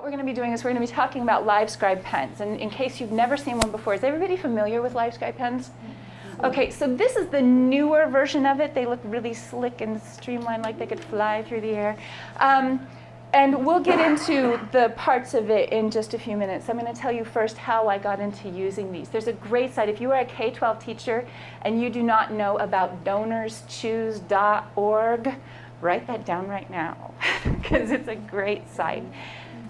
what we're going to be doing is we're going to be talking about LiveScribe pens. And in case you've never seen one before, is everybody familiar with LiveScribe pens? Okay, so this is the newer version of it. They look really slick and streamlined, like they could fly through the air. And we'll get into the parts of it in just a few minutes. I'm going to tell you first how I got into using these. There's a great site. If you are a K-12 teacher and you do not know about donorschoose.org, write that down right now, because it's a great site.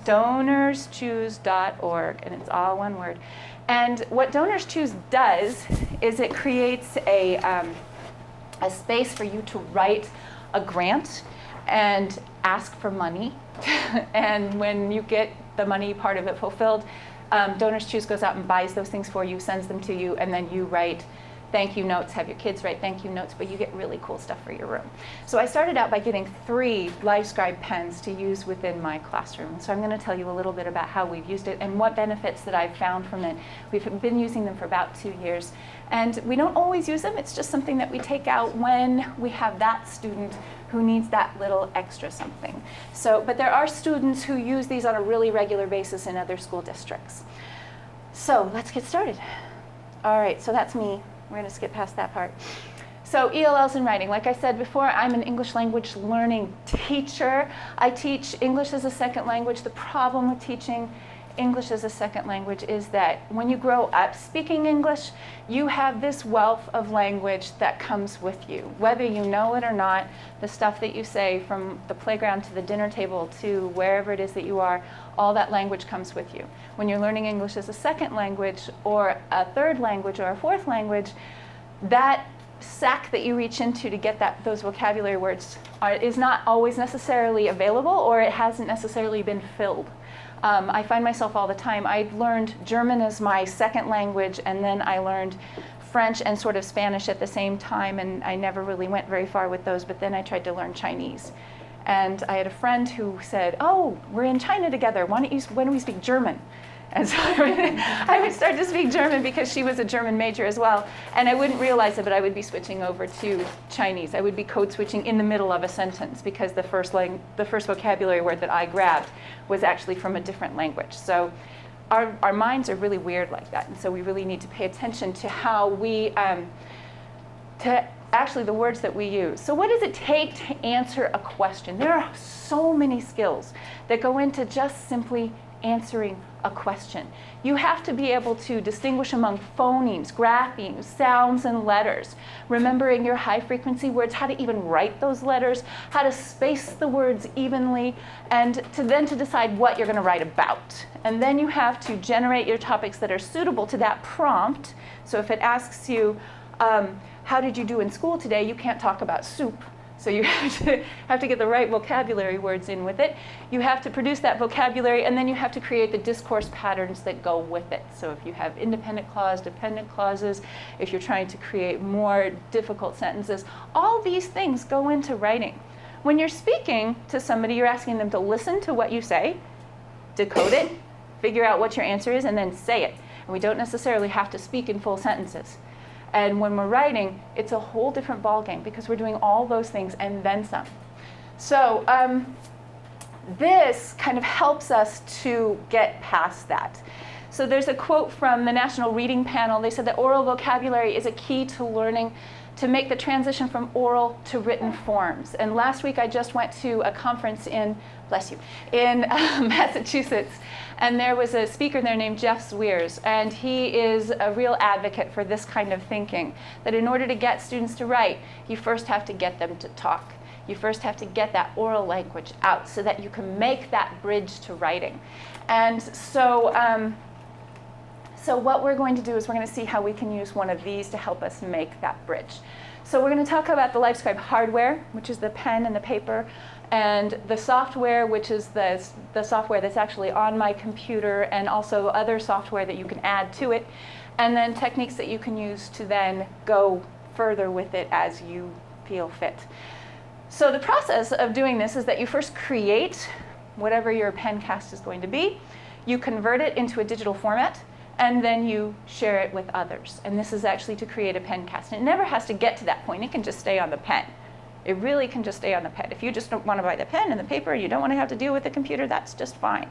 Donorschoose.org, and it's all one word. And what Donors Choose does is it creates a space for you to write a grant and ask for money. And when you get the money part of it fulfilled, Donors Choose goes out and buys those things for you, sends them to you, and then you write thank you notes, have your kids write thank you notes, but you get really cool stuff for your room. So I started out by getting 3 LiveScribe pens to use within my classroom. So I'm going to tell you a little bit about how we've used it and what benefits that I've found from it. We've been using them for about 2 years. And we don't always use them. It's just something that we take out when we have that student who needs that little extra something. So, but there are students who use these on a really regular basis in other school districts. So let's get started. All right, so that's me. We're going to skip past that part. So ELLs in writing. Like I said before, I'm an English language learning teacher. I teach English as a second language. The problem with teaching English as a second language is that when you grow up speaking English, you have this wealth of language that comes with you. Whether you know it or not, the stuff that you say from the playground to the dinner table to wherever it is that you are, all that language comes with you. When you're learning English as a second language or a third language or a fourth language, that sack that you reach into to get those vocabulary words is not always necessarily available, or it hasn't necessarily been filled. I find myself all the time. I learned German as my second language, and then I learned French and sort of Spanish at the same time, and I never really went very far with those, but then I tried to learn Chinese. And I had a friend who said, oh, we're in China together. Why don't we speak German? And so I would start to speak German because she was a German major as well. And I wouldn't realize it, but I would be switching over to Chinese. I would be code switching in the middle of a sentence because the first vocabulary word that I grabbed was actually from a different language. So our minds are really weird like that. And so we really need to pay attention to how we, to actually the words that we use. So what does it take to answer a question? There are so many skills that go into just simply answering a question. You have to be able to distinguish among phonemes, graphemes, sounds, and letters, remembering your high frequency words, how to even write those letters, how to space the words evenly, and then to decide what you're going to write about. And then you have to generate your topics that are suitable to that prompt. So if it asks you, how did you do in school today? You can't talk about soup. So you have to get the right vocabulary words in with it. You have to produce that vocabulary, and then you have to create the discourse patterns that go with it. So if you have independent clause, dependent clauses, if you're trying to create more difficult sentences, all these things go into writing. When you're speaking to somebody, you're asking them to listen to what you say, decode it, figure out what your answer is, and then say it. And we don't necessarily have to speak in full sentences. And when we're writing, it's a whole different ballgame because we're doing all those things and then some. So this kind of helps us to get past that. So there's a quote from the National Reading Panel. They said that oral vocabulary is a key to learning to make the transition from oral to written forms. And last week I just went to a conference in Massachusetts. And there was a speaker there named Jeff Swears, and he is a real advocate for this kind of thinking, that in order to get students to write, you first have to get them to talk. You first have to get that oral language out so that you can make that bridge to writing. And so, so what we're going to do is we're going to see how we can use one of these to help us make that bridge. So we're going to talk about the LiveScribe hardware, which is the pen and the paper, and the software, which is the software that's actually on my computer, and also other software that you can add to it, and then techniques that you can use to then go further with it as you feel fit. So the process of doing this is that you first create whatever your PenCast is going to be, you convert it into a digital format, and then you share it with others. And this is actually to create a PenCast. And it never has to get to that point. It can just stay on the pen. It really can just stay on the pen. If you just don't want to buy the pen and the paper and you don't want to have to deal with the computer, that's just fine.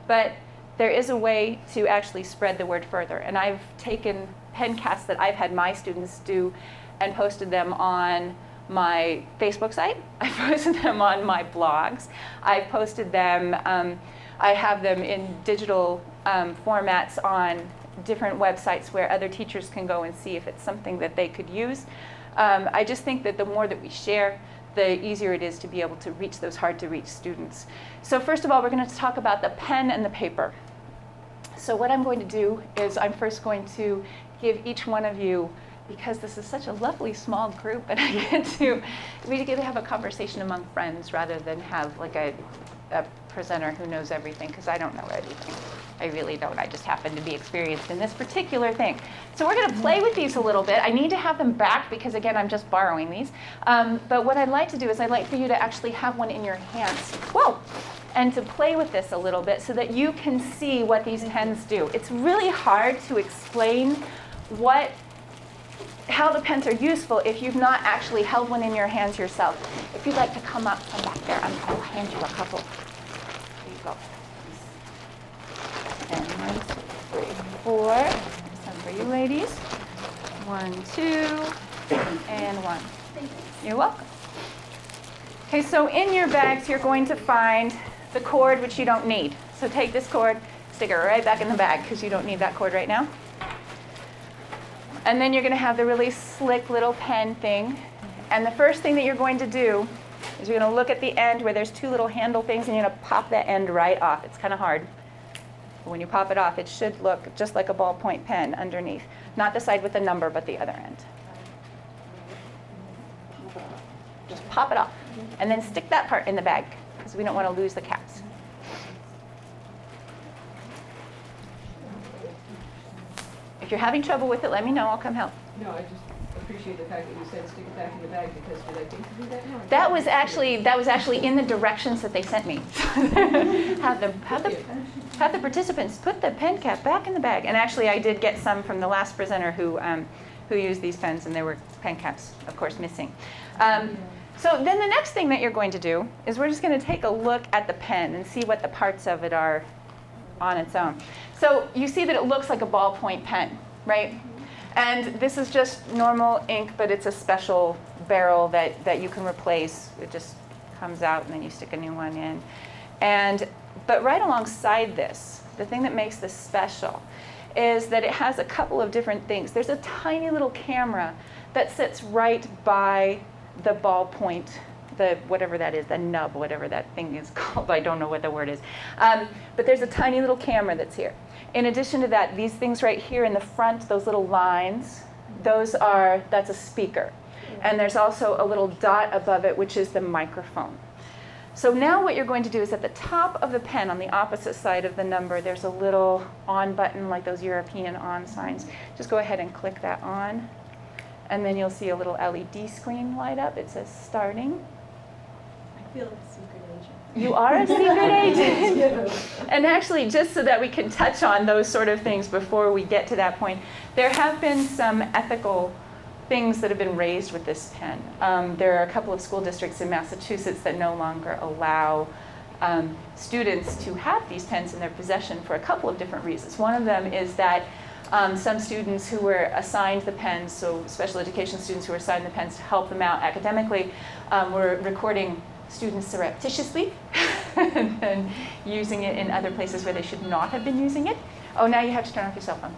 But there is a way to actually spread the word further. And I've taken pencasts that I've had my students do and posted them on my Facebook site. I've posted them on my blogs. I've posted them, I have them in digital formats on different websites where other teachers can go and see if it's something that they could use. I just think that the more that we share, the easier it is to be able to reach those hard to reach students. So first of all, we're going to talk about the pen and the paper. So what I'm going to do is I'm first going to give each one of you, because this is such a lovely small group and I get to, we get to have a conversation among friends rather than have like a presenter who knows everything, because I don't know everything. I really don't. I just happen to be experienced in this particular thing. So we're going to play with these a little bit. I need to have them back because, again, I'm just borrowing these. But what I'd like to do is I'd like for you to actually have one in your hands. Whoa! And to play with this a little bit so that you can see what these pens do. It's really hard to explain how the pens are useful if you've not actually held one in your hands yourself. If you'd like to come back there, I'll hand you a couple. There you go. And 1, 2, 3, 4. Some for you ladies. 1, 2, and 1. You're welcome. Okay, so in your bags you're going to find the cord, which you don't need. So take this cord, stick it right back in the bag because you don't need that cord right now. And then you're going to have the really slick little pen thing. And the first thing that you're going to do is you're going to look at the end where there's 2 little handle things, and you're going to pop that end right off. It's kind of hard. But when you pop it off, it should look just like a ballpoint pen underneath. Not the side with the number, but the other end. Just pop it off. And then stick that part in the bag, because we don't want to lose the caps. If you're having trouble with it, let me know. I'll come help. No, I just appreciate the fact that you said stick it back in the bag, because did I think to do that now? That was actually in the directions that they sent me. have the participants put the pen cap back in the bag. And actually, I did get some from the last presenter who used these pens, and there were pen caps, of course, missing. So then the next thing that you're going to do is we're just going to take a look at the pen and see what the parts of it are on its own. So you see that it looks like a ballpoint pen, right? And this is just normal ink, but it's a special barrel that you can replace. It just comes out and then you stick a new one in. But right alongside this, the thing that makes this special is that it has a couple of different things. There's a tiny little camera that sits right by the ballpoint, whatever that is, the nub, whatever that thing is called. I don't know what the word is. But there's a tiny little camera that's here. In addition to that, these things right here in the front, those little lines, that's a speaker. And there's also a little dot above it, which is the microphone. So now what you're going to do is at the top of the pen, on the opposite side of the number, there's a little on button, like those European on signs. Just go ahead and click that on. And then you'll see a little LED screen light up. It says starting. I feel like a secret agent. You are a secret agent. And actually, just so that we can touch on those sort of things before we get to that point, there have been some ethical things that have been raised with this pen. There are a couple of school districts in Massachusetts that no longer allow students to have these pens in their possession for a couple of different reasons. One of them is that some students who were assigned the pens, so special education students who were assigned the pens to help them out academically, were recording students surreptitiously and then using it in other places where they should not have been using it. Oh, now you have to turn off your cell phone.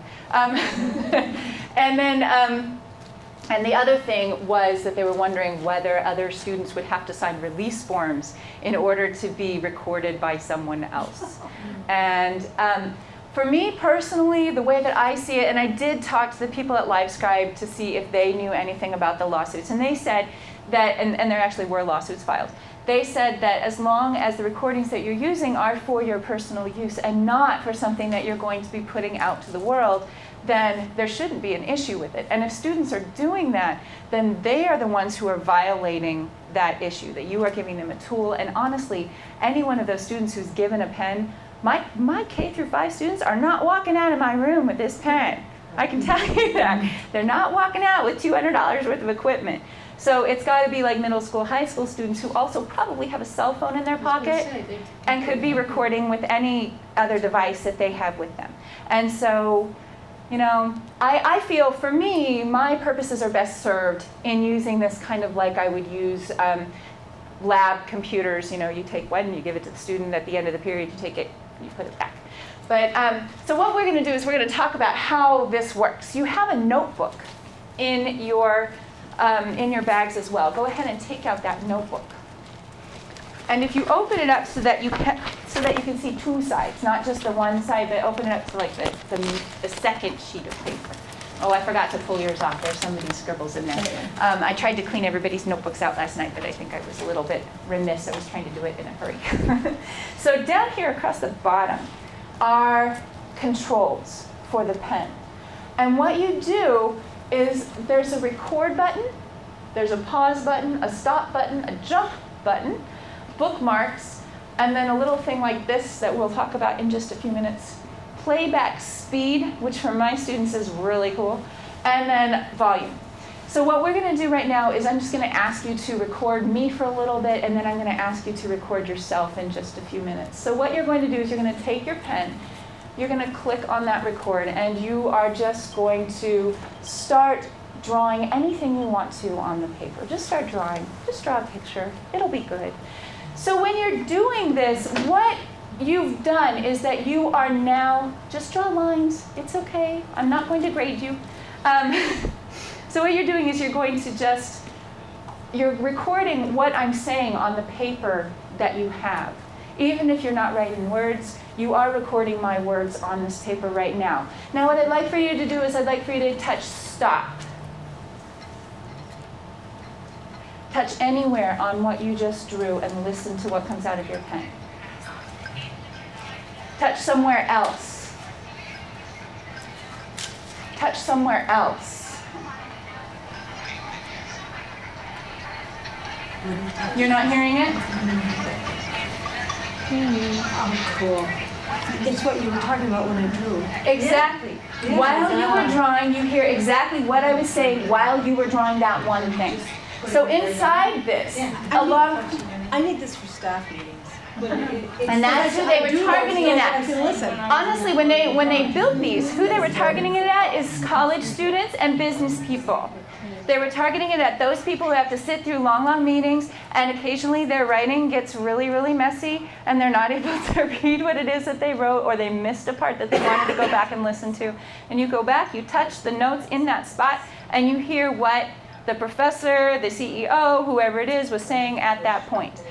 And the other thing was that they were wondering whether other students would have to sign release forms in order to be recorded by someone else. And for me personally, the way that I see it, and I did talk to the people at LiveScribe to see if they knew anything about the lawsuits, and they said that, and there actually were lawsuits filed, they said that as long as the recordings that you're using are for your personal use and not for something that you're going to be putting out to the world, then there shouldn't be an issue with it. And if students are doing that, then they are the ones who are violating that issue, that you are giving them a tool. And honestly, any one of those students who's given a pen, my K through 5 students are not walking out of my room with this pen. I can tell you that. They're not walking out with $200 worth of equipment. So it's got to be like middle school, high school students who also probably have a cell phone in their pocket and could be recording with any other device that they have with them. And so, you know, I feel for me, my purposes are best served in using this kind of like I would use lab computers. You know, you take one, you give it to the student. At the end of the period, you take it, you put it back. But so what we're going to do is we're going to talk about how this works. You have a notebook in your bags as well. Go ahead and take out that notebook. And if you open it up so that you can see two sides, not just the one side, but open it up to like the second sheet of paper. Oh, I forgot to pull yours off. There's somebody's scribbles in there. I tried to clean everybody's notebooks out last night, but I think I was a little bit remiss. I was trying to do it in a hurry. So down here across the bottom are controls for the pen. And what you do is there's a record button, there's a pause button, a stop button, a jump button, bookmarks, and then a little thing like this that we'll talk about in just a few minutes. Playback speed, which for my students is really cool, and then volume. So what we're going to do right now is I'm just going to ask you to record me for a little bit, and then I'm going to ask you to record yourself in just a few minutes. So what you're going to do is you're going to take your pen, you're going to click on that record, and you are just going to start drawing anything you want to on the paper. Just start drawing. Just draw a picture. It'll be good. So when you're doing this, what you've done is that you are now, just draw lines. It's okay. I'm not going to grade you. So what you're doing is you're recording what I'm saying on the paper that you have. Even if you're not writing words, you are recording my words on this paper right now. Now what I'd like for you to do is I'd like for you to touch stop. Touch anywhere on what you just drew and listen to what comes out of your pen. Touch somewhere else. Touch somewhere else. You're not hearing it? Oh, cool. It's what you were talking about when I drew. Exactly. Yeah. While you were drawing, you hear exactly what I was saying while you were drawing that one thing. So inside this, I need this for staff meetings. And that's who they were targeting it at. Honestly, when they built these, who they were targeting it at is college students and business people. They were targeting it at those people who have to sit through long, long meetings, and occasionally their writing gets really, really messy, and they're not able to read what it is that they wrote, or they missed a part that they wanted to go back and listen to. And you go back, you touch the notes in that spot, and you hear what the professor, the CEO, whoever it is, was saying at that point.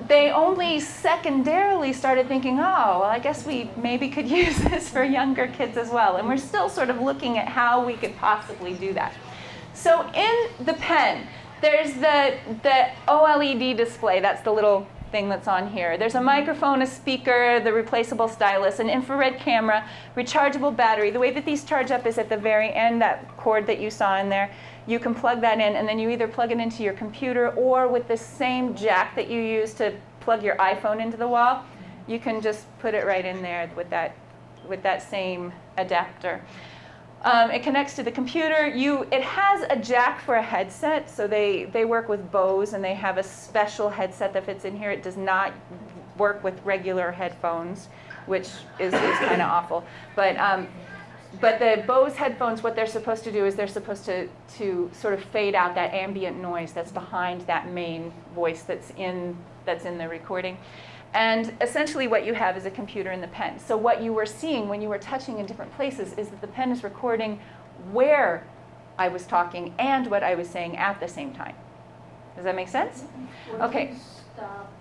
They only secondarily started thinking, oh, well, I guess we maybe could use this for younger kids as well. And we're still sort of looking at how we could possibly do that. So in the pen, there's the OLED display. That's the little thing that's on here. There's a microphone, a speaker, the replaceable stylus, an infrared camera, rechargeable battery. The way that these charge up is at the very end, that cord that you saw in there. You can plug that in, and then you either plug it into your computer, or with the same jack that you use to plug your iPhone into the wall, you can just put it right in there with that same adapter. It connects to the computer. It has a jack for a headset, so they work with Bose, and they have a special headset that fits in here. It does not work with regular headphones, which is kind of awful. But the Bose headphones, what they're supposed to do is they're supposed to sort of fade out that ambient noise that's behind that main voice that's in the recording. And essentially what you have is a computer in the pen. So what you were seeing when you were touching in different places is that the pen is recording where I was talking and what I was saying at the same time. Does that make sense? Okay. Stop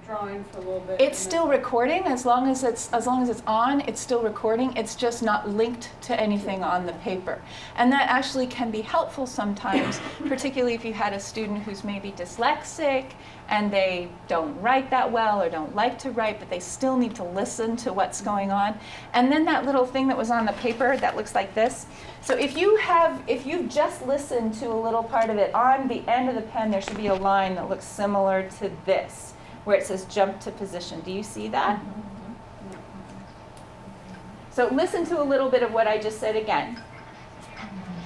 drawing for a little bit. It's still recording as long as it's on. It's still recording. It's just not linked to anything on the paper, and that actually can be helpful sometimes, particularly if you had a student who's maybe dyslexic and they don't write that well or don't like to write, but they still need to listen to what's going on. And then that little thing that was on the paper that looks like this. So if you've just listened to a little part of it, on the end of the pen there should be a line that looks similar to this, where it says jump to position. Do you see that? So listen to a little bit of what I just said again.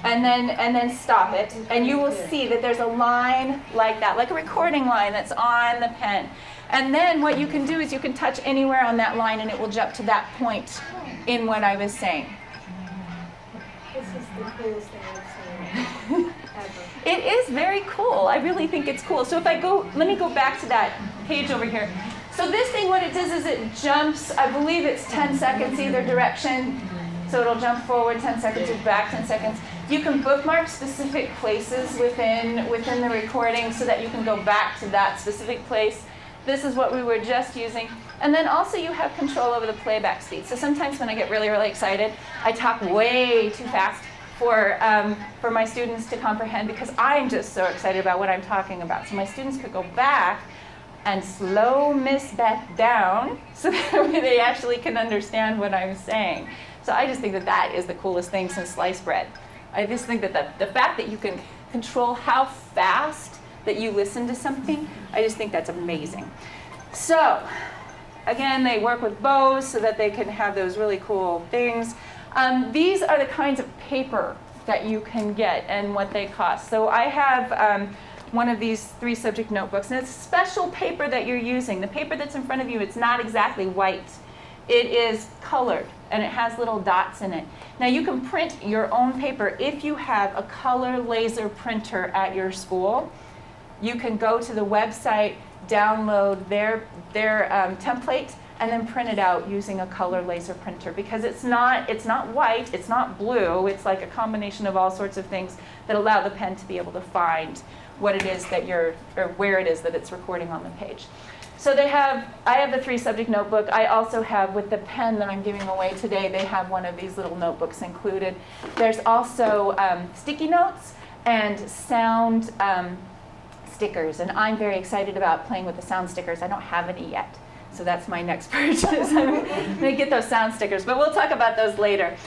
and then stop it, and you will see that there's a line like that, like a recording line that's on the pen. And then what you can do is you can touch anywhere on that line and it will jump to that point in what I was saying. This is the coolest thing I've seen ever. It is very cool. I really think it's cool. So if I go, let me go back to that page over here. So this thing, what it does is it jumps, I believe it's 10 seconds either direction. So it'll jump forward 10 seconds or back 10 seconds. You can bookmark specific places within the recording so that you can go back to that specific place. This is what we were just using. And then also you have control over the playback speed. So sometimes when I get really, really excited, I talk way too fast for my students to comprehend because I'm just so excited about what I'm talking about. So my students could go back and slow Miss Beth down so that they actually can understand what I'm saying. So I just think that that is the coolest thing since sliced bread. I just think that the fact that you can control how fast that you listen to something, I just think that's amazing. So, again, they work with bows so that they can have those really cool things. These are the kinds of paper that you can get and what they cost. So I have one of these 3 subject notebooks, and it's special paper that you're using. The paper that's in front of you, it's not exactly white. It is colored, and it has little dots in it. Now you can print your own paper if you have a color laser printer at your school. You can go to the website, download their template, and then print it out using a color laser printer because it's not white, it's not blue, it's like a combination of all sorts of things that allow the pen to be able to find what it is that or where it is that it's recording on the page. So I have the 3 subject notebook. I also have, with the pen that I'm giving away today, they have one of these little notebooks included. There's also sticky notes and sound stickers, and I'm very excited about playing with the sound stickers. I don't have any yet, so that's my next purchase. I'm going to get those sound stickers, but we'll talk about those later.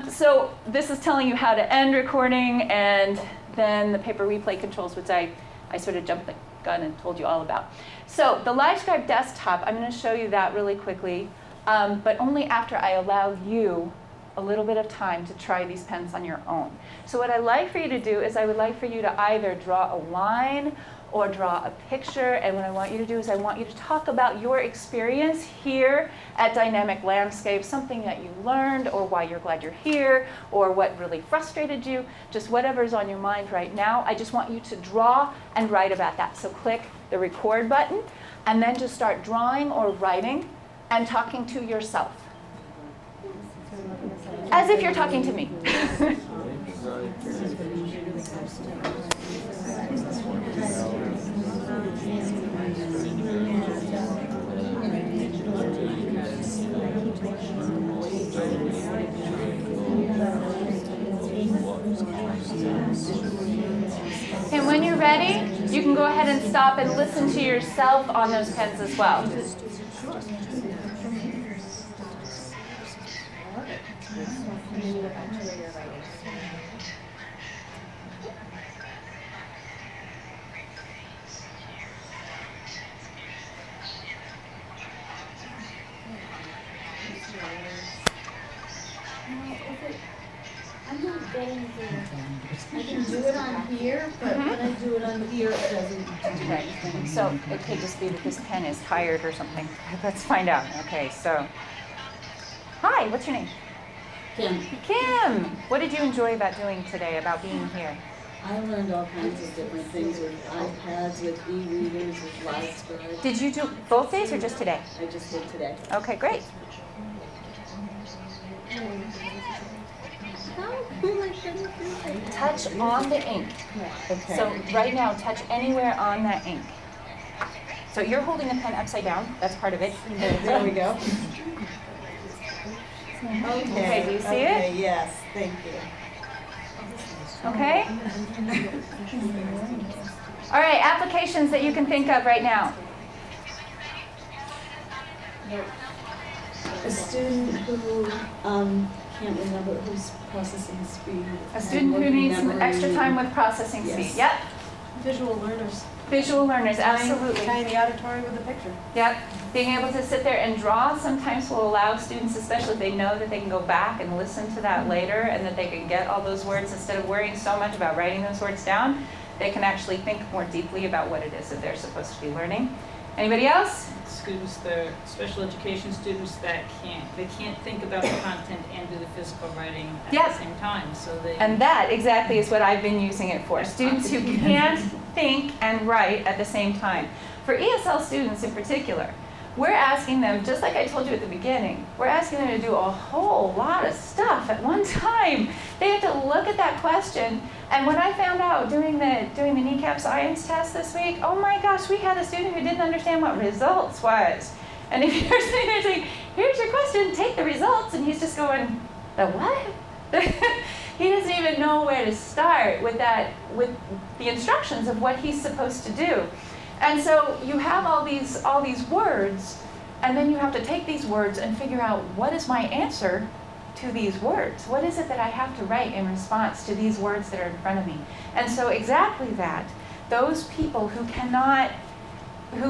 So this is telling you how to end recording, and then the paper replay controls, which I sort of jumped the gun and told you all about. So the LiveScribe Desktop, I'm going to show you that really quickly, but only after I allow you a little bit of time to try these pens on your own. So what I'd like for you to do is I would like for you to either draw a line or draw a picture, and what I want you to do is I want you to talk about your experience here at Dynamic Landscape, something that you learned or why you're glad you're here or what really frustrated you, just whatever's on your mind right now. I just want you to draw and write about that. So click the record button and then just start drawing or writing and talking to yourself. As if you're talking to me. And when you're ready, you can go ahead and stop and listen to yourself on those pens as well. I'm not getting the, I can do it on here, but when I do it on here, it doesn't. Okay, so it could just be that this pen is tired or something. Let's find out. Okay, so, hi, what's your name? Kim, Kim, what did you enjoy about doing today, about being here? I learned all kinds of different things with iPads, with e-readers, with LiveScribe. Did you do both days or just today? I just did today. Okay, great. Touch on the ink. Okay. So right now, touch anywhere on that ink. So you're holding the pen upside down. That's part of it. There we go. Okay, do you see Okay, it? yes, thank you. Okay? All right, applications that you can think of right now. A student who can't remember who's processing speed. A student who needs some extra time with processing speed. Yes. Yep. Visual learners. Visual learners, absolutely. Tying the auditory with a picture. Yep, being able to sit there and draw sometimes will allow students, especially if they know that they can go back and listen to that later and that they can get all those words instead of worrying so much about writing those words down, they can actually think more deeply about what it is that they're supposed to be learning. Anybody else? Students, the special education students that can't think about the content and do the physical writing at Yep. the same time, so they. And that exactly is what I've been using it for. Students who can't think and write at the same time. For ESL students in particular, we're asking them, just like I told you at the beginning, we're asking them to do a whole lot of stuff at one time. They have to look at that question. And when I found out doing the kneecap science test this week, oh my gosh, we had a student who didn't understand what results was. And if you're sitting there saying, here's your question, take the results, and he's just going, the what? He doesn't even know where to start with the instructions of what he's supposed to do. And so you have all these words, and then you have to take these words and figure out, what is my answer to these words? What is it that I have to write in response to these words that are in front of me? And so exactly that, those people who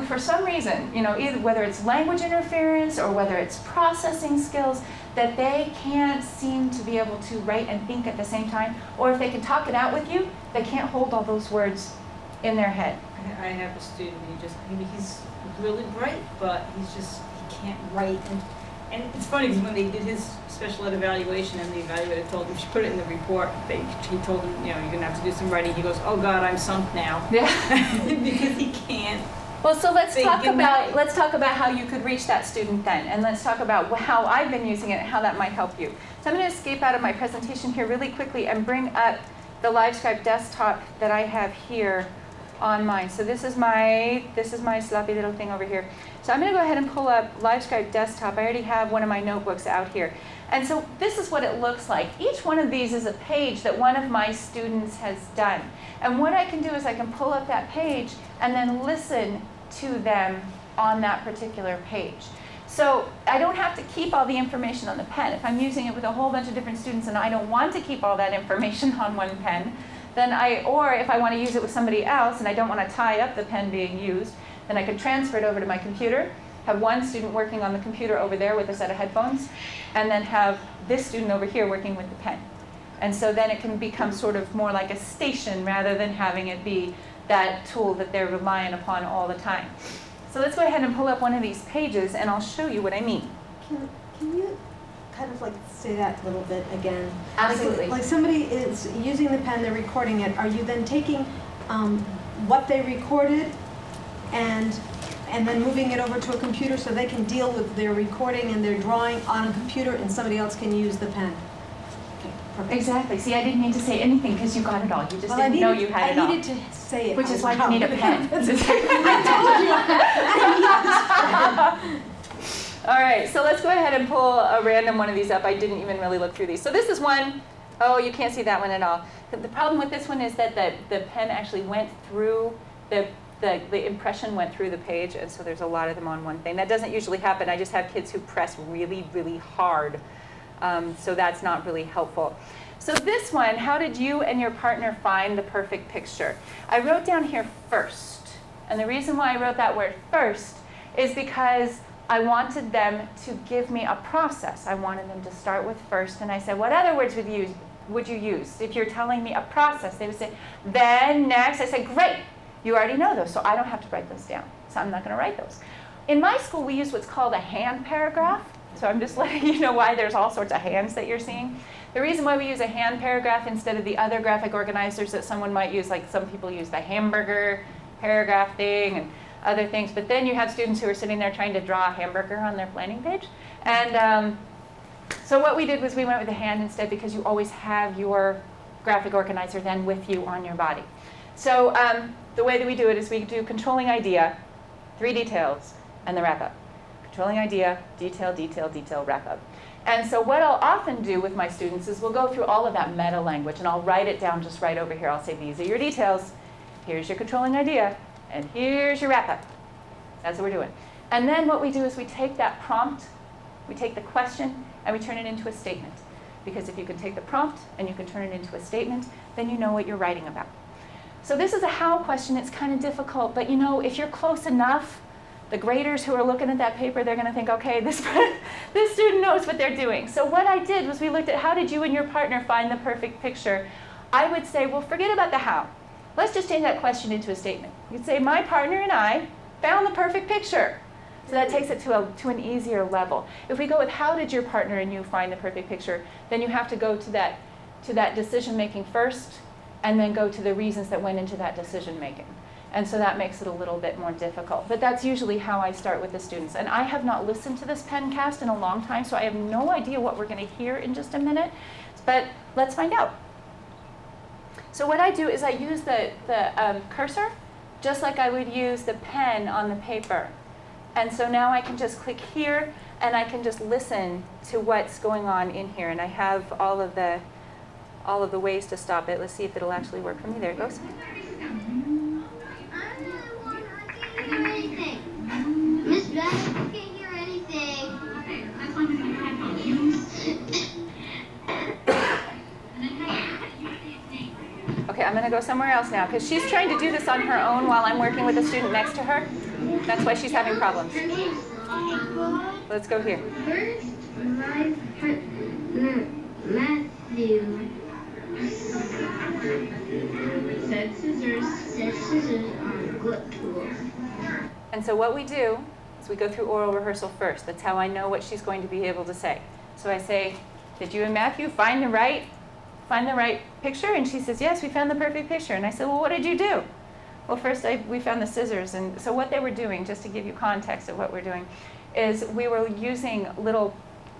for some reason, either whether it's language interference or whether it's processing skills, that they can't seem to be able to write and think at the same time, or if they can talk it out with you, they can't hold all those words in their head. I have a student, he's really bright, but he can't write. And it's funny because when they did his special ed evaluation and the evaluator told him, she put it in the report, he told him, you're going to have to do some writing. He goes, oh God, I'm sunk now. Yeah. Because he can't. Well, so let's talk right. about how you could reach that student then, and let's talk about how I've been using it and how that might help you. So I'm going to escape out of my presentation here really quickly and bring up the LiveScribe Desktop that I have here on mine. So this is my sloppy little thing over here. So I'm going to go ahead and pull up LiveScribe Desktop. I already have one of my notebooks out here. And so this is what it looks like. Each one of these is a page that one of my students has done. And what I can do is I can pull up that page and then listen to them on that particular page. So I don't have to keep all the information on the pen. If I'm using it with a whole bunch of different students and I don't want to keep all that information on one pen, or if I want to use it with somebody else and I don't want to tie up the pen being used, then I could transfer it over to my computer, have one student working on the computer over there with a set of headphones, and then have this student over here working with the pen. And so then it can become sort of more like a station rather than having it be that tool that they're relying upon all the time. So let's go ahead and pull up one of these pages and I'll show you what I mean. Can you kind of like say that a little bit again? Absolutely. Like somebody is using the pen, they're recording it. Are you then taking what they recorded and then moving it over to a computer so they can deal with their recording and their drawing on a computer and somebody else can use the pen? Okay, perfect. Exactly. See, I didn't need to say anything because you got it all. You just didn't know you had it all. I needed to say it. Which is why you need a pen. All right, so let's go ahead and pull a random one of these up. I didn't even really look through these. So this is one. Oh, you can't see that one at all. The problem with this one is that the pen actually went through, the impression went through the page, and so there's a lot of them on one thing. That doesn't usually happen. I just have kids who press really, really hard. So that's not really helpful. So this one, how did you and your partner find the perfect picture? I wrote down here first. And the reason why I wrote that word first is because I wanted them to give me a process. I wanted them to start with first. And I said, what other words would you use? If you're telling me a process, they would say, then, next. I said, great, you already know those, so I don't have to write those down. So I'm not going to write those. In my school, we use what's called a hand paragraph. So I'm just letting you know why there's all sorts of hands that you're seeing. The reason why we use a hand paragraph instead of the other graphic organizers that someone might use, like some people use the hamburger paragraph thing and other things, but then you have students who are sitting there trying to draw a hamburger on their planning page. And so what we did was we went with the hand instead because you always have your graphic organizer then with you on your body. So the way that we do it is we do controlling idea, 3 details, and the wrap up. Controlling idea, detail, detail, detail, wrap up. And so what I'll often do with my students is we'll go through all of that meta language and I'll write it down just right over here. I'll say, these are your details, here's your controlling idea, and here's your wrap up. That's what we're doing. And then what we do is we take that prompt, we take the question, and we turn it into a statement. Because if you can take the prompt and you can turn it into a statement, then you know what you're writing about. So this is a how question. It's kind of difficult, but you know, if you're close enough, the graders who are looking at that paper, they're going to think, okay, this student knows what they're doing. So what I did was we looked at how did you and your partner find the perfect picture. I would say, well, forget about the how. Let's just change that question into a statement. You'd say, my partner and I found the perfect picture. So that takes it to an easier level. If we go with how did your partner and you find the perfect picture, then you have to go to that decision making first, and then go to the reasons that went into that decision making. And so that makes it a little bit more difficult. But that's usually how I start with the students. And I have not listened to this PenCast in a long time, so I have no idea what we're going to hear in just a minute. But let's find out. So what I do is I use the cursor just like I would use the pen on the paper. And so now I can just click here, and I can just listen to what's going on in here. And I have all of the ways to stop it. Let's see if it'll actually work for me. There it goes. I can't hear anything. Miss Beth, I can't hear anything. Okay, as long as you have headphones. Okay, I'm going to go somewhere else now, because she's trying to do this on her own while I'm working with a student next to her. That's why she's having problems. Let's go here. First, my Matthew said scissors are good tools. And so what we do is we go through oral rehearsal first. That's how I know what she's going to be able to say. So I say, did you and Matthew find the right picture? And she says, yes, we found the perfect picture. And I said, well, what did you do? Well, first we found the scissors. And so what they were doing, just to give you context of what we're doing, is we were using little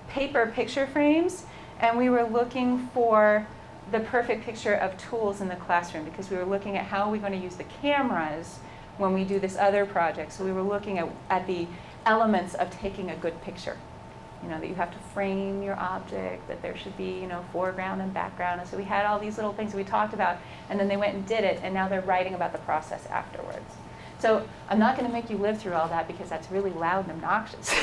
paper picture frames, and we were looking for the perfect picture of tools in the classroom, because we were looking at how we're going to use the cameras when we do this other project. So we were looking at the elements of taking a good picture. You know, that you have to frame your object, that there should be, you know, foreground and background. And so we had all these little things we talked about, and then they went and did it, and now they're writing about the process afterwards. So I'm not going to make you live through all that, because that's really loud and obnoxious.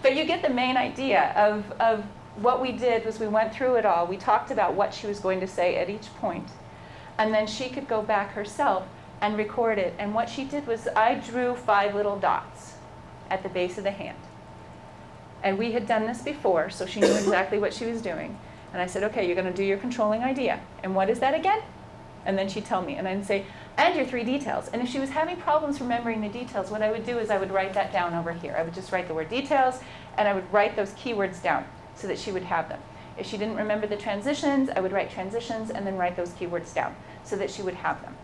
But you get the main idea of what we did was we went through it all. We talked about what she was going to say at each point, and then she could go back herself and record it. And what she did was I drew 5 little dots at the base of the hand. And we had done this before, so she knew exactly what she was doing. And I said, okay, you're going to do your controlling idea. And what is that again? And then she'd tell me. And I'd say, and your 3 details. And if she was having problems remembering the details, what I would do is I would write that down over here. I would just write the word details, and I would write those keywords down so that she would have them. If she didn't remember the transitions, I would write transitions and then write those keywords down so that she would have them.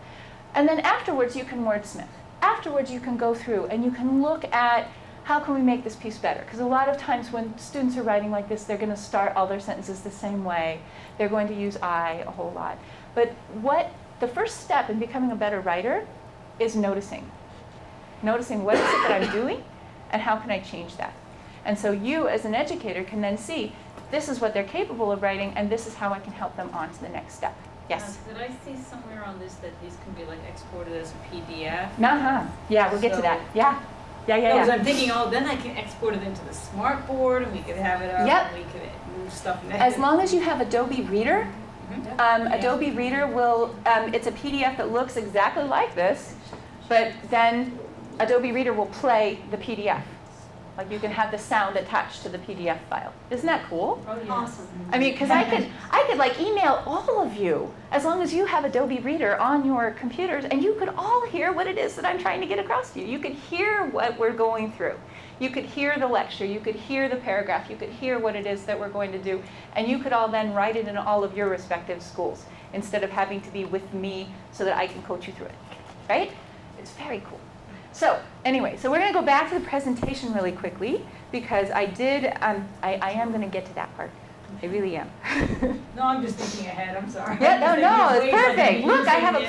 And then afterwards, you can wordsmith. Afterwards, you can go through and you can look at how can we make this piece better? Because a lot of times when students are writing like this, they're going to start all their sentences the same way. They're going to use I a whole lot. But the first step in becoming a better writer is noticing. Noticing what is it that I'm doing and how can I change that? And so you as an educator can then see this is what they're capable of writing, and this is how I can help them on to the next step. Yes? Did I see somewhere on this that these can be like exported as a PDF? Uh-huh. Yeah, we'll get to So- that. Yeah. Because I'm thinking, then I can export it into the smartboard, and we could have it up, Yep. and we could move stuff in there. As long as you have Adobe Reader, Adobe Reader will, it's a PDF that looks exactly like this, but then Adobe Reader will play the PDF. Like you can have the sound attached to the PDF file. Isn't that cool? Oh, yes. Awesome. I mean, because I could like email all of you as long as you have Adobe Reader on your computers, and you could all hear what it is that I'm trying to get across to you. You could hear what we're going through. You could hear the lecture. You could hear the paragraph. You could hear what it is that we're going to do, and you could all then write it in all of your respective schools instead of having to be with me so that I can coach you through it. Right? It's very cool. So anyway, so we're going to go back to the presentation really quickly, because I am going to get to that part. I really am. No, I'm just thinking ahead, I'm sorry. Yeah, no, it's Ways I can perfect. be Look, I using have a it.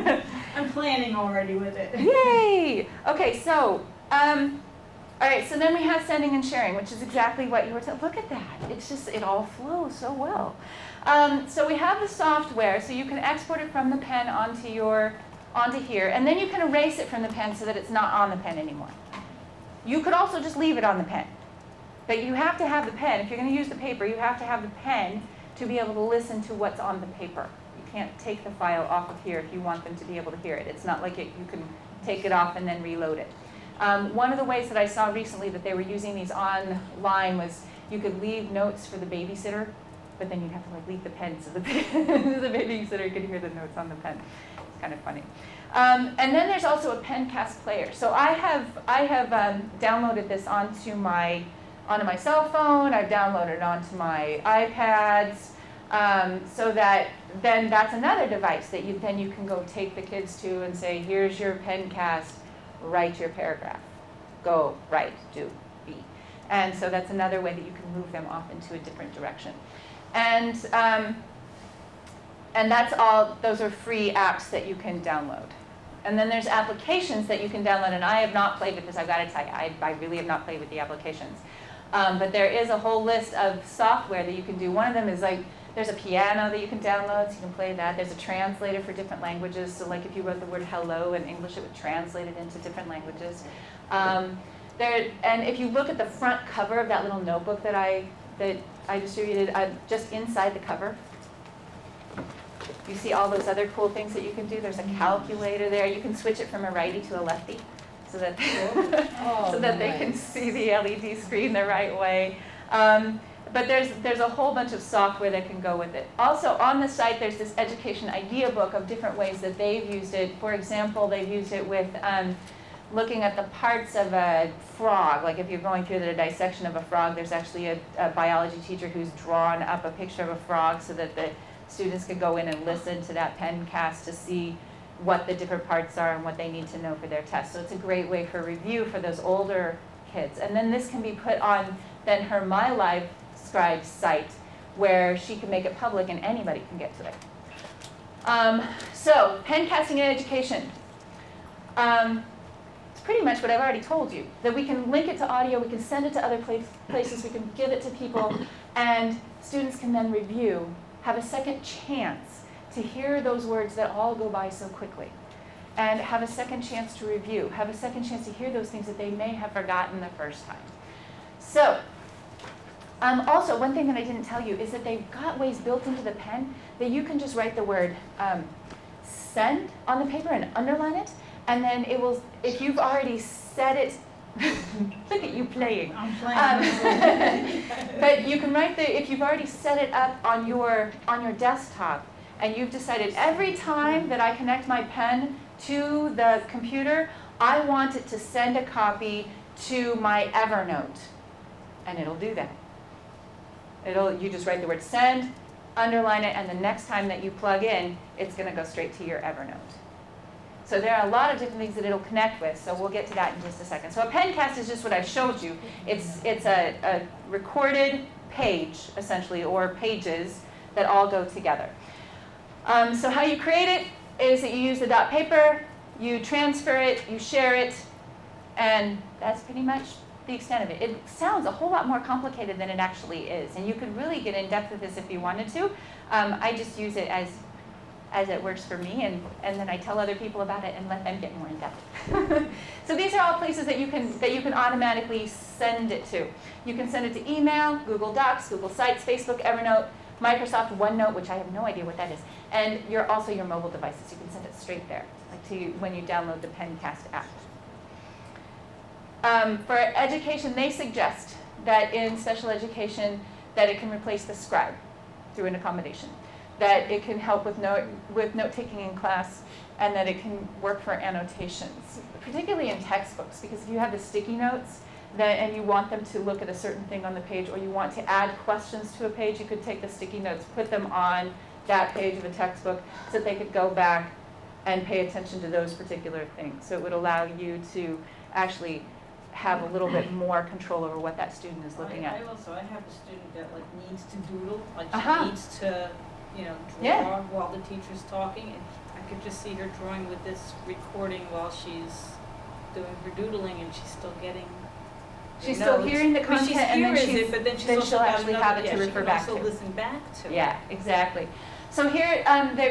plan. I'm planning already with it. Yay! Okay, so, all right, so then we have sending and sharing, which is exactly what you were saying. Look at that. It's just, it all flows so well. So we have the software, so you can export it from the pen onto here, and then you can erase it from the pen so that it's not on the pen anymore. You could also just leave it on the pen, but you have to have the pen. If you're going to use the paper, you have to have the pen to be able to listen to what's on the paper. You can't take the file off of here if you want them to be able to hear it. It's not like you can take it off and then reload it. One of the ways that I saw recently that they were using these online was you could leave notes for the babysitter, but then you'd have to like leave the pen so the babysitter could hear the notes on the pen. It's kind of funny. And then there's also a PenCast Player. So I have downloaded this onto my cell phone. I've downloaded it onto my iPads, so that then that's another device that you can go take the kids to and say, here's your PenCast, write your paragraph. Go, write, do, be. And so that's another way that you can move them off into a different direction. And that's all, those are free apps that you can download. And then there's applications that you can download, and I have not played with this, I've got to tell you, I really have not played with the applications. But there is a whole list of software that you can do. One of them is like, there's a piano that you can download, so you can play that. There's a translator for different languages, so like if you wrote the word hello in English, it would translate it into different languages. And if you look at the front cover of that little notebook that I distributed, just inside the cover, you see all those other cool things that you can do. There's a calculator there. You can switch it from a righty to a lefty so that, they can see the LED screen the right way. But there's a whole bunch of software that can go with it. Also on the site, there's this education idea book of different ways that they've used it. For example, they've used it with looking at the parts of a frog. Like if you're going through the dissection of a frog, there's actually a biology teacher who's drawn up a picture of a frog so that the students can go in and listen to that PenCast to see what the different parts are and what they need to know for their test. So it's a great way for review for those older kids. And then this can be put on then her My LiveScribe site where she can make it public and anybody can get to it. So PenCasting in education. It's pretty much what I've already told you, that we can link it to audio, we can send it to other places, we can give it to people, and students can then review, have a second chance to hear those words that all go by so quickly, and have a second chance to review, have a second chance to hear those things that they may have forgotten the first time. So, also, one thing that I didn't tell you is that they've got ways built into the pen that you can just write the word send on the paper and underline it, and then it will, if you've already set it, look at you playing. I'm playing. But you can write if you've already set it up on your desktop, and you've decided every time that I connect my pen to the computer, I want it to send a copy to my Evernote, and it'll do that. You just write the word send, underline it, and the next time that you plug in, it's going to go straight to your Evernote. So there are a lot of different things that it'll connect with, so we'll get to that in just a second. So a PenCast is just what I showed you. It's a recorded page, essentially, or pages that all go together. So how you create it is that you use the dot paper, you transfer it, you share it, and that's pretty much the extent of it. It sounds a whole lot more complicated than it actually is, and you could really get in depth with this if you wanted to. I just use it as it works for me, and then I tell other people about it and let them get more in depth. So these are all places that you can automatically send it to. You can send it to email, Google Docs, Google Sites, Facebook, Evernote, Microsoft OneNote, which I have no idea what that is, and also your mobile devices. You can send it straight there, like when you download the PenCast app. For education, they suggest that in special education that it can replace the scribe through an accommodation, that it can help with note-taking in class, and that it can work for annotations, particularly in textbooks, because if you have the sticky notes and you want them to look at a certain thing on the page, or you want to add questions to a page, you could take the sticky notes, put them on that page of a textbook so that they could go back and pay attention to those particular things. So it would allow you to actually have a little bit more control over what that student is looking at. I have a student that needs to doodle, she needs to, draw while the teacher's talking, and I could just see her drawing with this recording while she's doing her doodling, and she's still getting. She's still hearing the content, and then she'll actually have it to refer back to. Also listen back to. Yeah, exactly. So here,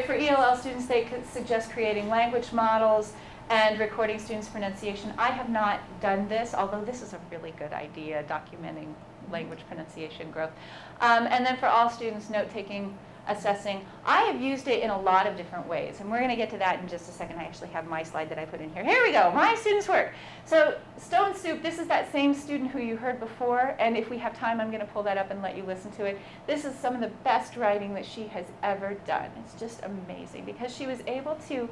for ELL students, they could suggest creating language models and recording students' pronunciation. I have not done this, although this is a really good idea, documenting language pronunciation growth. And then for all students, note-taking assessing. I have used it in a lot of different ways, and we're going to get to that in just a second. I actually have my slide that I put in here. Here we go, my students' work. So Stone Soup, this is that same student who you heard before, and if we have time, I'm going to pull that up and let you listen to it. This is some of the best writing that she has ever done. It's just amazing because she was able to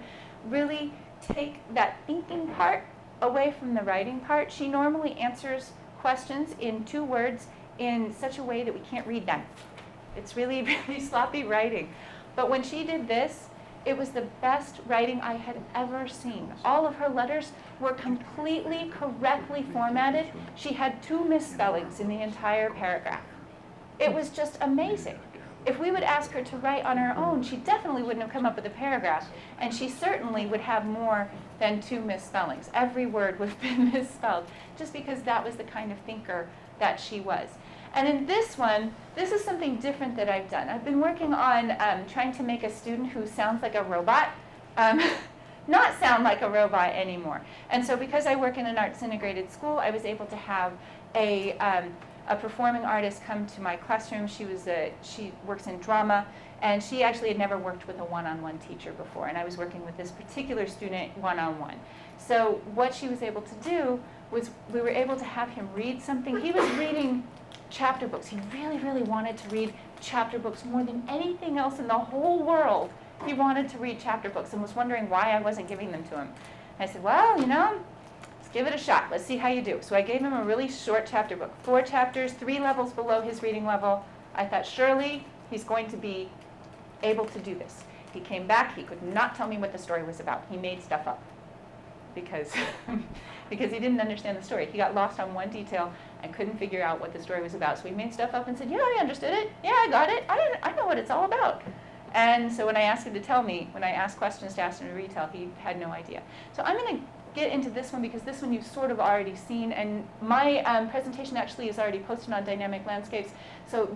really take that thinking part away from the writing part. She normally answers questions in 2 words in such a way that we can't read them. It's really, really sloppy writing. But when she did this, it was the best writing I had ever seen. All of her letters were completely correctly formatted. She had 2 misspellings in the entire paragraph. It was just amazing. If we would ask her to write on her own, she definitely wouldn't have come up with a paragraph, and she certainly would have more than 2 misspellings. Every word would have been misspelled, just because that was the kind of thinker that she was. And in this one, this is something different that I've done. I've been working on trying to make a student who sounds like a robot not sound like a robot anymore. And so because I work in an arts integrated school, I was able to have a performing artist come to my classroom. She works in drama, and she actually had never worked with a one-on-one teacher before, and I was working with this particular student one-on-one. So what she was able to do was we were able to have him read something. He was reading chapter books. He really, really wanted to read chapter books more than anything else in the whole world. He wanted to read chapter books and was wondering why I wasn't giving them to him. And I said, well, let's give it a shot. Let's see how you do. So I gave him a really short chapter book, 4 chapters, 3 levels below his reading level. I thought, surely he's going to be able to do this. He came back. He could not tell me what the story was about. He made stuff up because he didn't understand the story. He got lost on one detail and couldn't figure out what the story was about. So he made stuff up and said, I understood it. Yeah, I got it. I know what it's all about. And so when I asked him to tell me, when I asked questions to ask him to retell, he had no idea. So I'm going to get into this one because this one you've sort of already seen, and my presentation actually is already posted on Dynamic Landscapes. So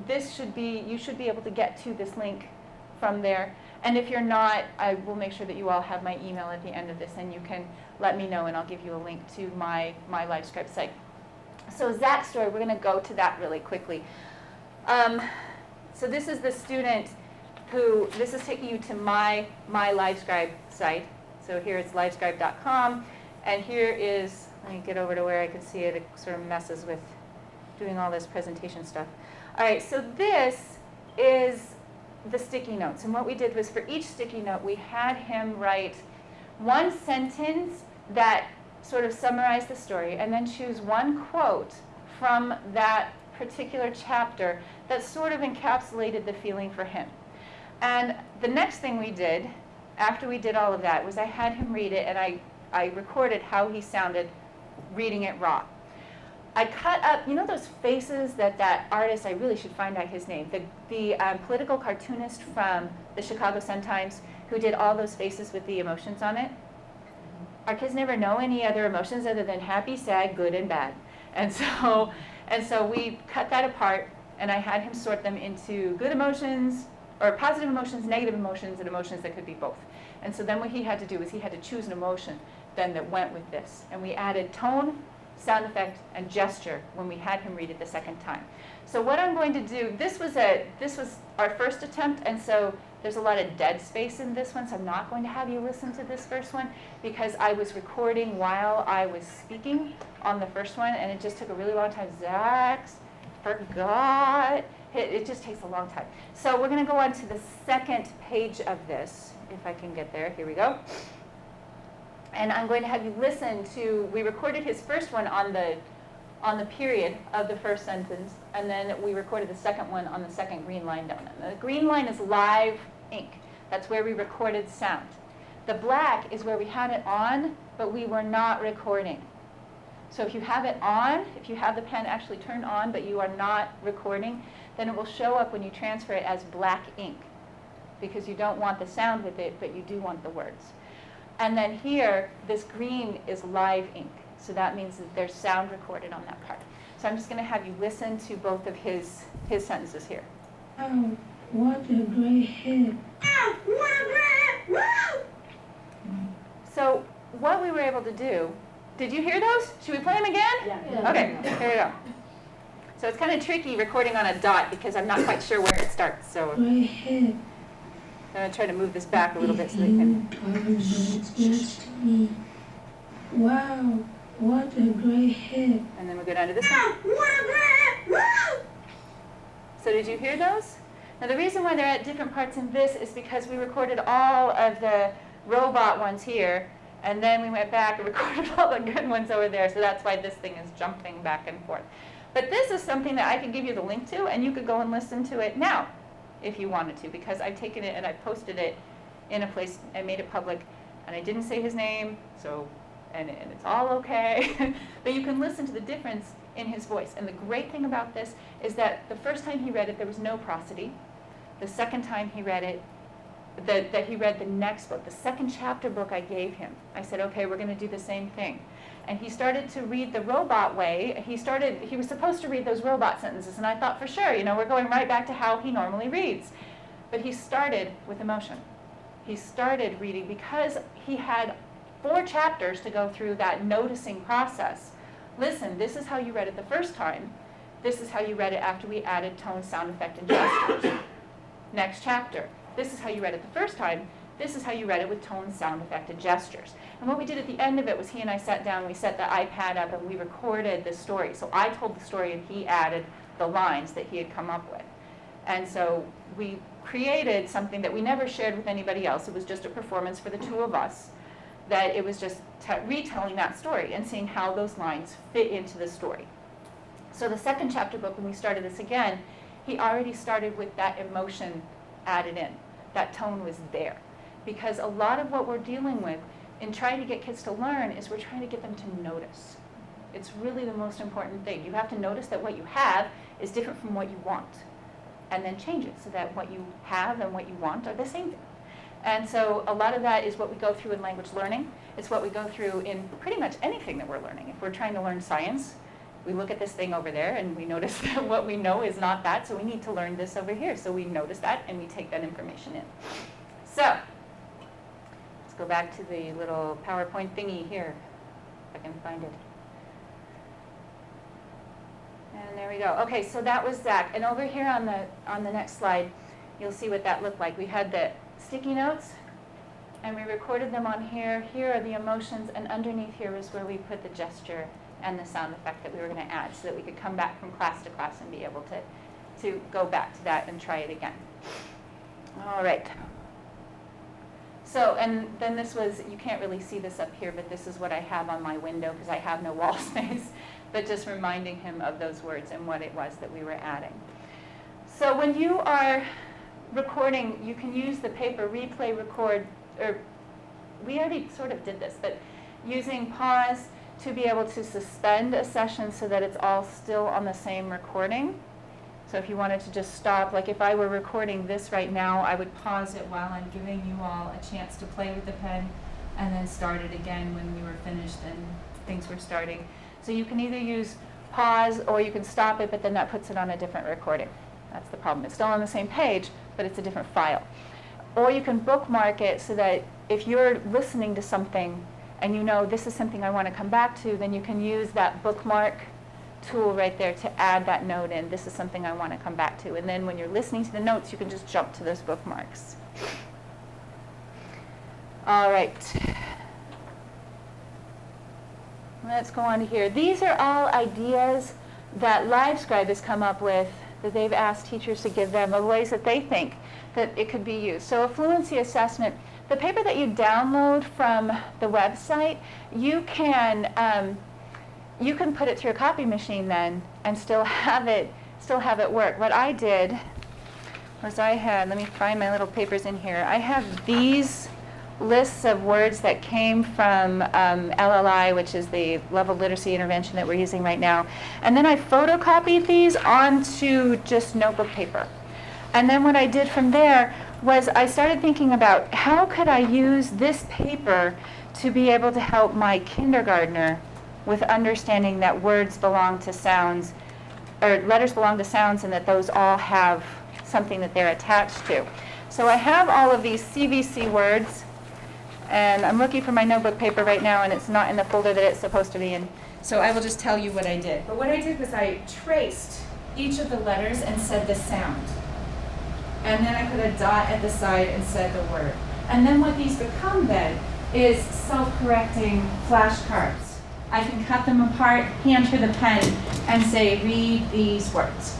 you should be able to get to this link from there. And if you're not, I will make sure that you all have my email at the end of this, and you can let me know, and I'll give you a link to my LiveScribe site. So Zach's story, we're going to go to that really quickly. So this is the student this is taking you to my LiveScribe site. So here it's livescribe.com, and here is, let me get over to where I can see it. It sort of messes with doing all this presentation stuff. All right, so this is the sticky notes, and what we did was for each sticky note, we had him write 1 sentence that sort of summarized the story, and then choose 1 quote from that particular chapter that sort of encapsulated the feeling for him. And the next thing we did, after we did all of that, was I had him read it, and I recorded how he sounded reading it raw. I cut up, those faces that artist, I really should find out his name, the political cartoonist from the Chicago Sun-Times who did all those faces with the emotions on it. Our kids never know any other emotions other than happy, sad, good, and bad. And so we cut that apart, and I had him sort them into good emotions, or positive emotions, negative emotions, and emotions that could be both. And so then what he had to do was he had to choose an emotion then that went with this. And we added tone, sound effect, and gesture when we had him read it the second time. So what I'm going to do, this was our first attempt, and so there's a lot of dead space in this one, so I'm not going to have you listen to this first one because I was recording while I was speaking on the first one, and it just took a really long time. Zach's forgot. It just takes a long time. So we're going to go on to the second page of this, if I can get there. Here we go. And I'm going to have you listen to, we recorded his first one on the period of the first sentence, and then we recorded the second one on the second green line down there. The green line is live ink. That's where we recorded sound. The black is where we had it on, but we were not recording. So if you have it on, if you have the pen actually turned on, but you are not recording, then it will show up when you transfer it as black ink, because you don't want the sound with it, but you do want the words. And then here, this green is live ink. So that means that there's sound recorded on that part. So I'm just going to have you listen to both of his sentences here. Oh, what a great hit. So what we were able to do, did you hear those? Should we play them again? Yeah. Okay, here we go. So it's kind of tricky recording on a dot because I'm not quite sure where it starts. So Great hit. I'm going to try to move this back a little bit so they can. Just me. Wow, what a great head. And then we'll go down to this one. So did you hear those? Now the reason why they're at different parts in this is because we recorded all of the robot ones here, and then we went back and recorded all the good ones over there, so that's why this thing is jumping back and forth. But this is something that I could give you the link to, and you could go and listen to it now if you wanted to, because I've taken it and I posted it in a place and made it public, and I didn't say his name, so and it's all okay. But you can listen to the difference in his voice. And the great thing about this is that the first time he read it, there was no prosody. The second time he read it, that he read the next book, the second chapter book I gave him. I said, okay, we're going to do the same thing. And he started to read the robot way. He was supposed to read those robot sentences, and I thought, for sure, we're going right back to how he normally reads. But he started with emotion. He started reading because he had 4 chapters to go through that noticing process. Listen, this is how you read it the first time. This is how you read it after we added tone, sound effect, and gestures. Next chapter. This is how you read it the first time. This is how you read it with tone, sound effect, and gestures. And what we did at the end of it was he and I sat down, we set the iPad up, and we recorded the story. So I told the story, and he added the lines that he had come up with. And so we created something that we never shared with anybody else. It was just a performance for the 2 of us. That it was just retelling that story and seeing how those lines fit into the story. So the second chapter book, when we started this again, he already started with that emotion added in. That tone was there. Because a lot of what we're dealing with in trying to get kids to learn is we're trying to get them to notice. It's really the most important thing. You have to notice that what you have is different from what you want. And then change it so that what you have and what you want are the same thing. And so a lot of that is what we go through in language learning. It's what we go through in pretty much anything that we're learning. If we're trying to learn science, we look at this thing over there and we notice that what we know is not that, so we need to learn this over here. So we notice that and we take that information in. So let's go back to the little PowerPoint thingy here, if I can find it. And there we go. Okay, so that was Zach. And over here on the next slide, you'll see what that looked like. We had the sticky notes, and we recorded them on here. Here are the emotions, and underneath here is where we put the gesture and the sound effect that we were going to add so that we could come back from class to class and be able to go back to that and try it again. All right. So, and then this was, you can't really see this up here, but this is what I have on my window because I have no wall space, but just reminding him of those words and what it was that we were adding. So when you are recording, you can use the paper replay record, or we already sort of did this, but using pause to be able to suspend a session so that it's all still on the same recording. So if you wanted to just stop, like if I were recording this right now, I would pause it while I'm giving you all a chance to play with the pen and then start it again when we were finished and things were starting. So you can either use pause or you can stop it, but then that puts it on a different recording. That's the problem. It's still on the same page, but it's a different file. Or you can bookmark it so that if you're listening to something and you know this is something I want to come back to, then you can use that bookmark tool right there to add that note in. This is something I want to come back to. And then when you're listening to the notes, you can just jump to those bookmarks. All right. Let's go on to here. These are all ideas that LiveScribe has come up with that they've asked teachers to give them of ways that they think that it could be used. So a fluency assessment, the paper that you download from the website, you can put it through a copy machine then and still have it work. What I did was let me find my little papers in here. I have these lists of words that came from LLI, which is the level literacy intervention that we're using right now. And then I photocopied these onto just notebook paper. And then what I did from there was I started thinking about how could I use this paper to be able to help my kindergartner with understanding that words belong to sounds, or letters belong to sounds, and that those all have something that they're attached to. So I have all of these CVC words, and I'm looking for my notebook paper right now, and it's not in the folder that it's supposed to be in. So I will just tell you what I did. But what I did was I traced each of the letters and said the sound. and then I put a dot at the side and said the word. And then what these become then is self-correcting flashcards. I can cut them apart, hand her the pen, and say, read these words.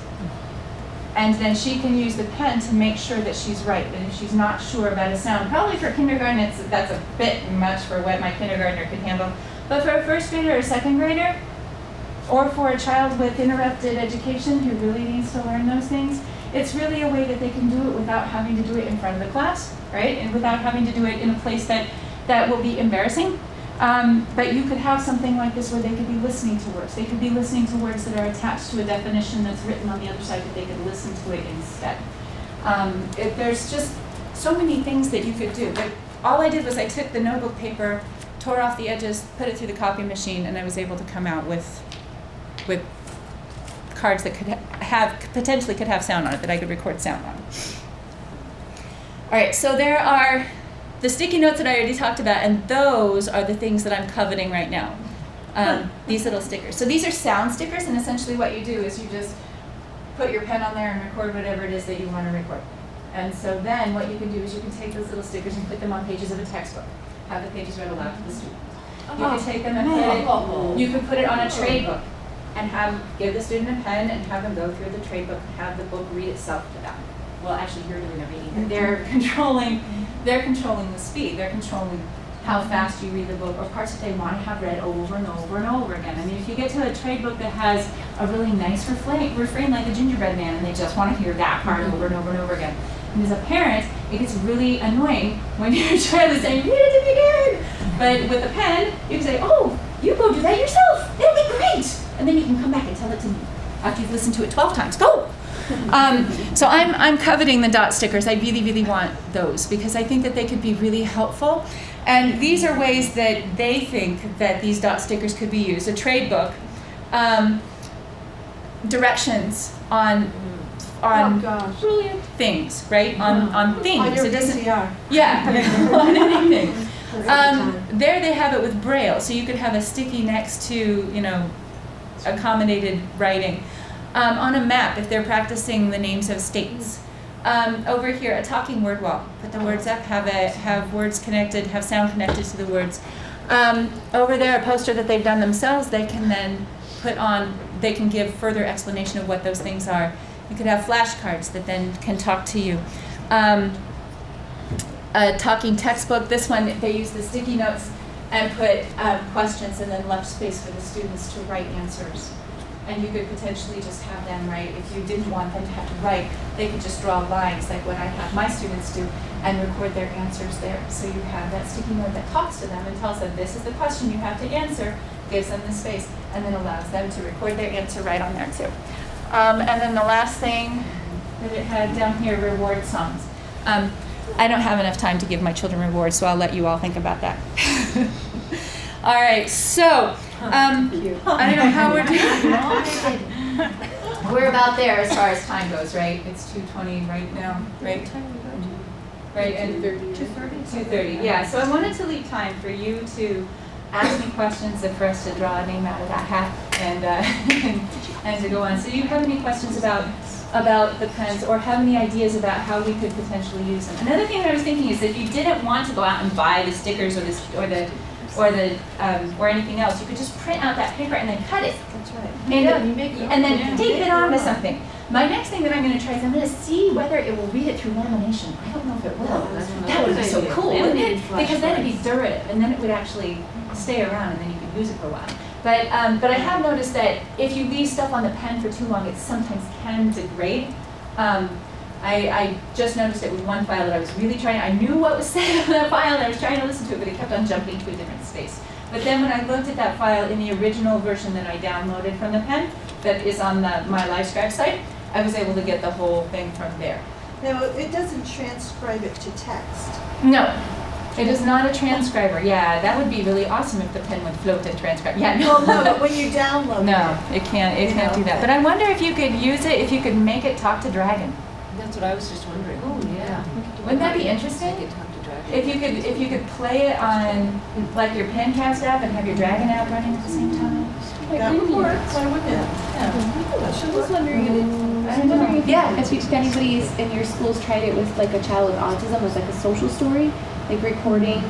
And then she can use the pen to make sure that she's right. And if she's not sure about a sound, probably for kindergarten, that's a bit much for what my kindergartner could handle. But for a first grader or a second grader, or for a child with interrupted education who really needs to learn those things, it's really a way that they can do it without having to do it in front of the class, right? And without having to do it in a place that will be embarrassing. But you could have something like this where they could be listening to words. They could be listening to words that are attached to a definition that's written on the other side, but they could listen to it instead. There's just so many things that you could do. But all I did was I took the notebook paper, tore off the edges, put it through the copy machine, and I was able to come out with cards that potentially could have sound on it, that I could record sound on. All right, so there are the sticky notes that I already talked about, and those are the things that I'm coveting right now. These little stickers. So these are sound stickers, and essentially what you do is you just put your pen on there and record whatever it is that you want to record. And so then what you can do is you can take those little stickers and put them on pages of a textbook. Have the pages read aloud to the student. You can take them and you can put it on a trade book and give the student a pen and have them go through the trade book and have the book read itself to them. Well, actually, you're doing the reading, but they're controlling the speed. They're controlling how fast you read the book, or parts that they want to have read over and over and over again. I mean, if you get to a trade book that has a really nice refrain like the Gingerbread Man, and they just want to hear that part over and over and over again. And as a parent, it gets really annoying when your child is saying, read it to me again. But with a pen, you can say, oh, you go do that yourself. It'll be great. And then you can come back and tell it to me after you've listened to it 12 times. Go. So I'm coveting the dot stickers. I really, really want those because I think that they could be really helpful. And these are ways that they think that these dot stickers could be used. A trade book, directions on things, right? On things. On your it doesn't. VCR. Yeah, on anything. There they have it with Braille, so you could have a sticky next to, accommodated writing. On a map, if they're practicing the names of states. Over here, a talking word wall. Put the words up, have words connected, have sound connected to the words. Over there, a poster that they've done themselves, they can then they can give further explanation of what those things are. You could have flashcards that then can talk to you. A talking textbook. This one, they use the sticky notes and put questions and then left space for the students to write answers. And you could potentially just have them write, if you didn't want them to have to write, they could just draw lines like what I have my students do and record their answers there. So you have that sticky note that talks to them and tells them this is the question you have to answer, gives them the space, and then allows them to record their answer right on there too. And then the last thing that it had down here, reward songs. I don't have enough time to give my children rewards, so I'll let you all think about that. All right, so I don't know how we're doing. We're about there as far as time goes, right? It's 2:20 right now, right? Right, and 2:30. Yeah, so I wanted to leave time for you to ask me questions and for us to draw a name out of that hat and to go on. So do you have any questions about the pens or have any ideas about how we could potentially use them? Another thing that I was thinking is that if you didn't want to go out and buy the stickers or anything else, you could just print out that paper and then cut it. That's right. And then tape it onto something. My next thing that I'm going to try is I'm going to see whether it will read it through lamination. I don't know if it will. That would be so cool, wouldn't it? Because then it'd be durative, and then it would actually stay around, and then you could use it for a while. But I have noticed that if you leave stuff on the pen for too long, it sometimes can degrade. I just noticed it with one file that I was really trying. I knew what was said on that file, and I was trying to listen to it, but it kept on jumping to a different space. But then when I looked at that file in the original version that I downloaded from the pen, that is on my LiveScribe site, I was able to get the whole thing from there. Now, it doesn't transcribe it to text. No, it is not a transcriber. Yeah, that would be really awesome if the pen would float and transcribe. Yeah, no, but when you download it can't do that. But I wonder if you could use it, if you could make it talk to Dragon. That's what I was just wondering. Oh, yeah. Wouldn't that be interesting? Make it talk to Dragon. If you could play it on like your PenCast app and have your Dragon app running at the same time. That would work, why wouldn't it? Yeah. I was wondering if anybody in your schools tried it with like a child with autism as like a social story, like recording.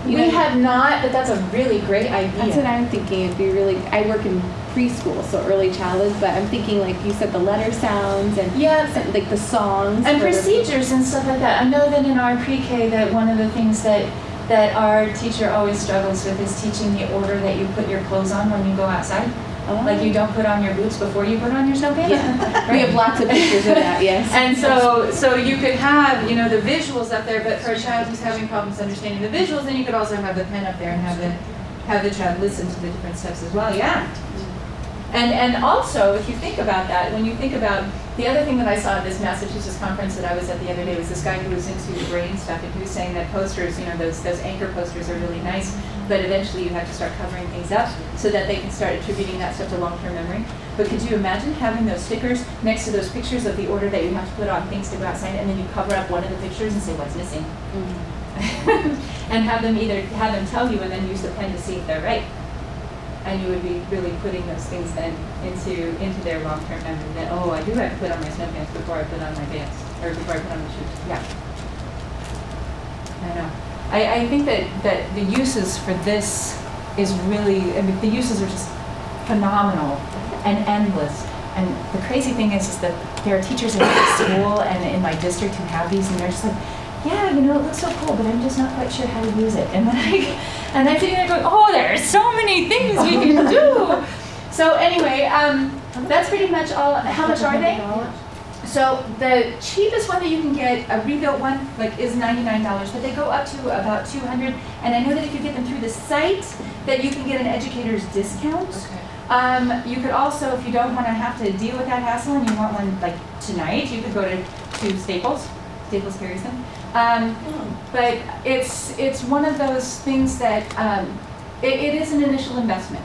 We have not, but that's a really great idea. That's what I'm thinking. It'd be really. I work in preschool, so early childhood, but I'm thinking like you said, the letter sounds and like the songs and procedures and stuff like that. I know that in our pre-K that one of the things that our teacher always struggles with is teaching the order that you put your clothes on when you go outside. Oh. Like you don't put on your boots before you put on your snow pants. Yeah. Right? We have lots of pictures of that, yes. And so you could have, you know, the visuals up there, but for a child who's having problems understanding the visuals, then you could also have the pen up there and have the child listen to the different steps as well. Yeah. And also, if you think about that, when you think about the other thing that I saw at this Massachusetts conference that I was at the other day was this guy who was into brain stuff, and he was saying that posters, you know, those anchor posters are really nice, but eventually you have to start covering things up so that they can start attributing that stuff to long-term memory. But could you imagine having those stickers next to those pictures of the order that you have to put on things to go outside, and then you cover up one of the pictures and say what's missing? Mm-hmm. And have them tell you and then use the pen to see if they're right. And you would be really putting those things then into their long-term memory that, oh, I do have to put on my snow pants before I put on my pants, or before I put on my shoes. Yeah. I know. I think that the uses for this is really, I mean, the uses are just phenomenal and endless. And the crazy thing is that there are teachers in my school and in my district who have these, and they're just like, yeah, you know, it looks so cool, but I'm just not quite sure how to use it. And then I'm sitting there going, oh, there are so many things we can do. So anyway, that's pretty much all. How much are they? So the cheapest one that you can get, a rebuilt one, like is $99, but they go up to about $200. And I know that if you get them through the site, that you can get an educator's discount. Okay. You could also, if you don't want to have to deal with that hassle and you want one like tonight, you could go to Staples. Staples carries them. But it's one of those things that it is an initial investment.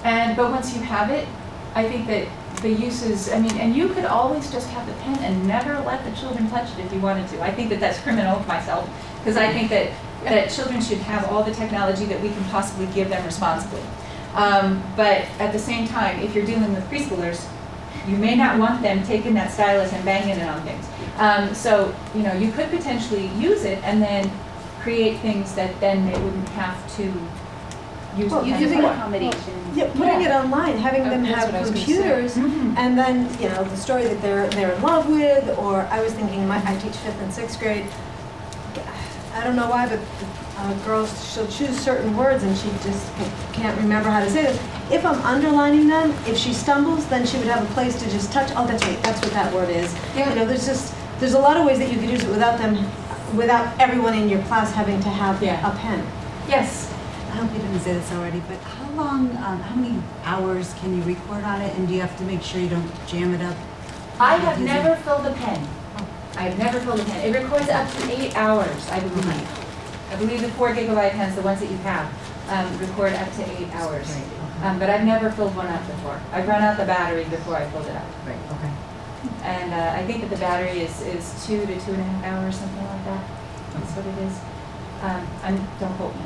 But once you have it, I think that the uses, I mean, and you could always just have the pen and never let the children touch it if you wanted to. I think that that's criminal myself, because I think that children should have all the technology that we can possibly give them responsibly. But at the same time, if you're dealing with preschoolers, you may not want them taking that stylus and banging it on things. So, you know, you could potentially use it and then create things that then they wouldn't have to use using accommodations. Yeah, putting it online, having them have computers, and then, you know, the story that they're in love with, or I was thinking, I teach 5th and 6th grade. I don't know why, but girls, she'll choose certain words and she just can't remember how to say them. If I'm underlining them, if she stumbles, then she would have a place to just touch. Oh, that's right, that's what that word is. Yeah. You know, there's a lot of ways that you could use it without everyone in your class having to have a pen. Yes. I hope you didn't say this already, but how long, how many hours can you record on it, and do you have to make sure you don't jam it up? I have never filled a pen. I've never filled a pen. It records up to 8 hours, I believe. I believe the 4 gigabyte pens, the ones that you have, record up to 8 hours. Right. But I've never filled one up before. I've run out the battery before I filled it up. Right. Okay. And I think that the battery is 2 to 2.5 hours, something like that. That's what it is. Don't quote me.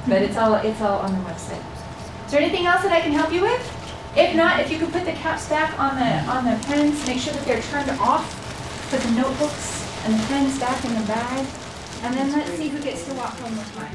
But it's all on the website. Is there anything else that I can help you with? If not, if you could put the caps back on the pens, make sure that they're turned off. Put the notebooks and the pens back in the bag, and then let's see who gets to walk home with mine.